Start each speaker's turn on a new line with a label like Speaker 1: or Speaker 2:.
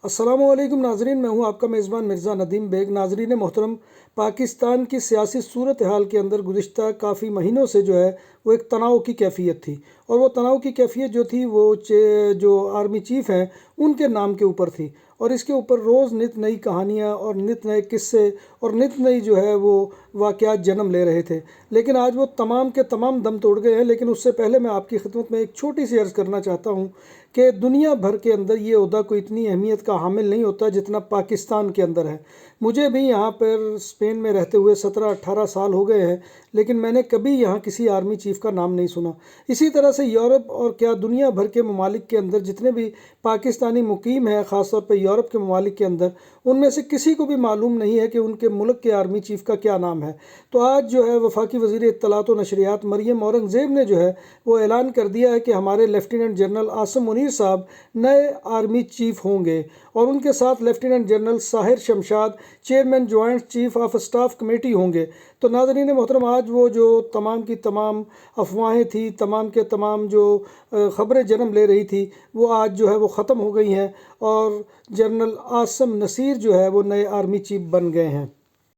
Speaker 1: السلام علیکم ناظرین، میں ہوں آپ کا میزبان مرزا ندیم بیگ۔ ناظرین محترم، پاکستان کی سیاسی صورتحال کے اندر گزشتہ کافی مہینوں سے جو ہے وہ ایک تناؤ کی کیفیت تھی، اور وہ تناؤ کی کیفیت جو تھی وہ جو آرمی چیف ہیں ان کے نام کے اوپر تھی، اور اس کے اوپر روز نت نئی کہانیاں اور نت نئے قصے اور نت نئی جو ہے وہ واقعات جنم لے رہے تھے۔ لیکن آج وہ تمام کے تمام دم توڑ گئے ہیں۔ لیکن اس سے پہلے میں آپ کی خدمت میں ایک چھوٹی سی عرض کرنا چاہتا ہوں کہ دنیا بھر کے اندر یہ عہدہ کوئی اتنی اہمیت کا حامل نہیں ہوتا جتنا پاکستان کے اندر ہے۔ مجھے بھی یہاں پر اسپین میں رہتے ہوئے 17-18 سال ہو گئے ہیں، لیکن میں نے کبھی یہاں کسی آرمی چیف کا نام نہیں سنا۔ اسی طرح سے یورپ اور کیا دنیا بھر کے ممالک کے اندر جتنے بھی پاکستانی مقیم ہیں، خاص طور پہ یورپ کے ممالک کے اندر، ان میں سے کسی کو بھی معلوم نہیں ہے کہ ان کے ملک کے آرمی چیف کا کیا نام ہے۔ تو آج جو ہے وفاقی وزیر اطلاعات و نشریات مریم اورنگزیب نے جو ہے وہ اعلان کر دیا ہے کہ ہمارے لیفٹیننٹ جنرل عاصم منیر صاحب نئے آرمی چیف ہوں گے، اور ان کے ساتھ lieutenant general Sahir Shamshad chairman joint chief of staff committee ہوں گے۔ تو ناظرین محترم، آج وہ جو تمام کی تمام افواہیں تھیں، تمام کے تمام جو خبریں جنم لے رہی تھی، وہ آج جو ہے وہ ختم ہو گئی ہیں، اور جنرل عاصم نصیر جو ہے وہ نئے آرمی چیف بن گئے ہیں۔